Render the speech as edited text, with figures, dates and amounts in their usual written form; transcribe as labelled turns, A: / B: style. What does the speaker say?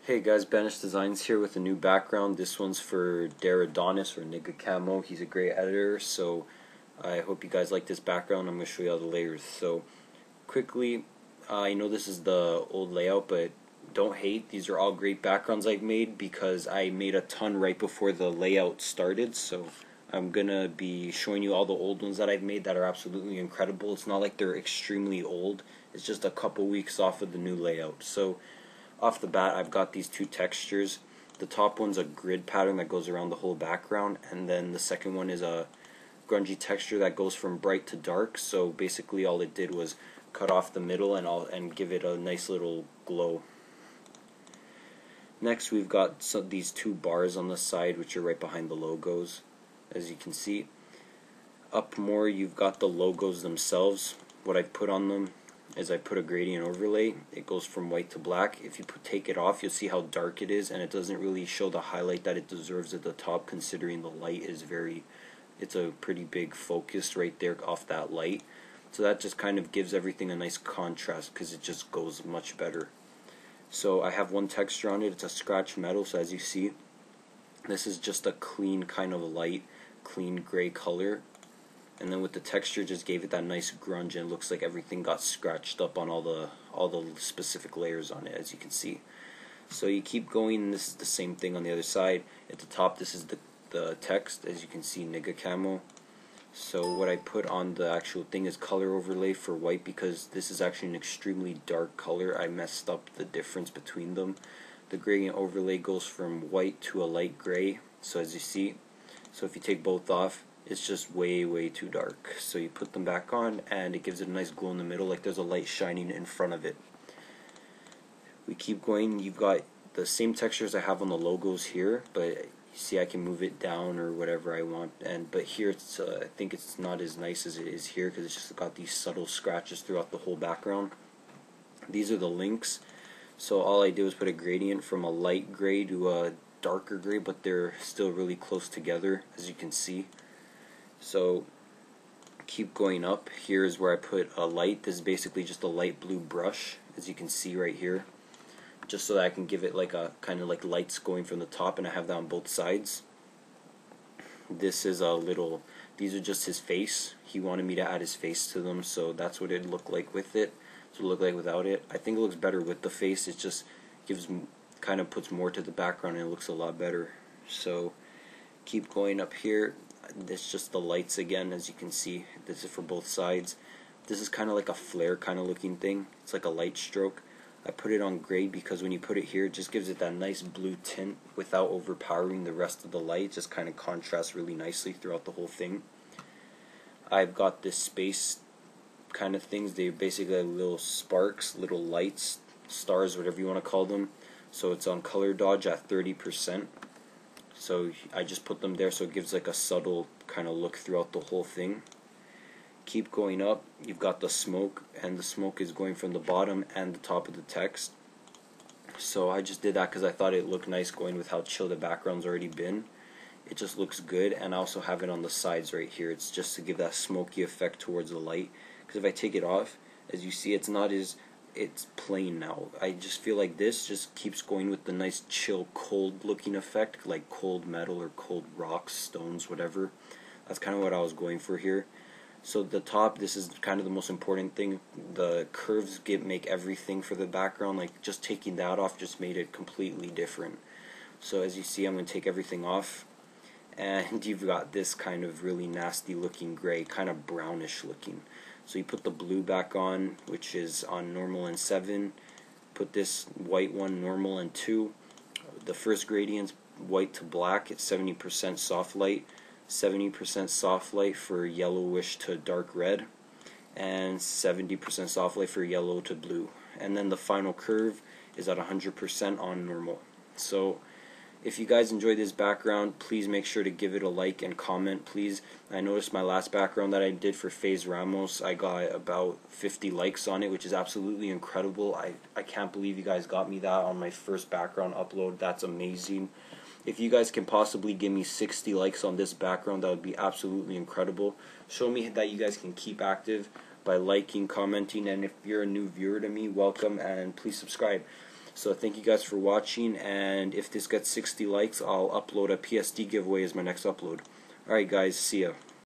A: Hey guys, Banish Designs here with a new background. This one's for Adonis or NiggaCamo. He's a great editor, so I hope you guys like this background. I'm going to show you all the layers. So quickly, I know this is the old layout, but don't hate. These are all great backgrounds I've made because I made a ton right before the layout started. So I'm going to be showing you all the old ones that I've made that are absolutely incredible. It's not like they're extremely old. It's just a couple weeks off of the new layout. So off the bat, I've got these two textures. The top one's a grid pattern that goes around the whole background, and then the second one is a grungy texture that goes from bright to dark. So basically all it did was cut off the middle and give it a nice little glow. Next we've got these two bars on the side which are right behind the logos, as you can see. Up more you've got the logos themselves. What I've put on them is I put a gradient overlay. It goes from white to black. If you take it off, you'll see how dark it is, and it doesn't really show the highlight that it deserves at the top, considering the light is it's a pretty big focus right there off that light. So that just kind of gives everything a nice contrast because it just goes much better. So I have one texture on it. It's a scratch metal, so as you see, this is just a clean kind of light, clean gray color. And then with the texture, just gave it that nice grunge, and it looks like everything got scratched up on all the specific layers on it, as you can see. So you keep going, and this is the same thing on the other side. At the top, this is the text, as you can see, NiggaCamo. So what I put on the actual thing is color overlay for white, because this is actually an extremely dark color. I messed up the difference between them. The gradient overlay goes from white to a light gray, so as you see. So if you take both off, it's just way too dark. So you put them back on and it gives it a nice glow in the middle, like there's a light shining in front of it. We keep going. You've got the same textures I have on the logos here, but you see I can move it down or whatever I want. But here it's I think it's not as nice as it is here because it's just got these subtle scratches throughout the whole background. These are the links. So all I did was put a gradient from a light gray to a darker gray, but they're still really close together, as you can see. So keep going up. Here is where I put a light. This is basically just a light blue brush, as you can see right here, just so that I can give it like a kind of like lights going from the top, and I have that on both sides. This is these are just his face. He wanted me to add his face to them, so that's what it looked like with it. So it looked like without it. I think it looks better with the face. It just kind of puts more to the background, and it looks a lot better. So keep going up here. It's just the lights again, as you can see. This is for both sides. This is kind of like a flare kind of looking thing. It's like a light stroke. I put it on gray because when you put it here, it just gives it that nice blue tint without overpowering the rest of the light. It just kind of contrasts really nicely throughout the whole thing. I've got this space kind of things. They're basically little sparks, little lights, stars, whatever you want to call them. So it's on color dodge at 30%. So I just put them there so it gives like a subtle kind of look throughout the whole thing. Keep going up. You've got the smoke, and the smoke is going from the bottom and the top of the text. So I just did that because I thought it looked nice going with how chill the background's already been. It just looks good, and I also have it on the sides right here. It's just to give that smoky effect towards the light. Because if I take it off, as you see, it's plain now. I just feel like this just keeps going with the nice chill cold looking effect, like cold metal or cold rocks, stones, whatever. That's kind of what I was going for here. So the top, this is kind of the most important thing. The curves make everything for the background. Like just taking that off just made it completely different. So as you see, I'm going to take everything off, and you've got this kind of really nasty looking gray, kind of brownish looking. So you put the blue back on, which is on normal and 7. Put this white one normal and 2. The first gradient's white to black. It's 70% soft light, 70% soft light for yellowish to dark red, and 70% soft light for yellow to blue. And then the final curve is at 100% on normal. So if you guys enjoyed this background, please make sure to give it a like and comment, please. I noticed my last background that I did for FaZe Ramos, I got about 50 likes on it, which is absolutely incredible. I can't believe you guys got me that on my first background upload. That's amazing. If you guys can possibly give me 60 likes on this background, that would be absolutely incredible. Show me that you guys can keep active by liking, commenting, and if you're a new viewer to me, welcome, and please subscribe. So thank you guys for watching, and if this gets 60 likes, I'll upload a PSD giveaway as my next upload. Alright guys, see ya.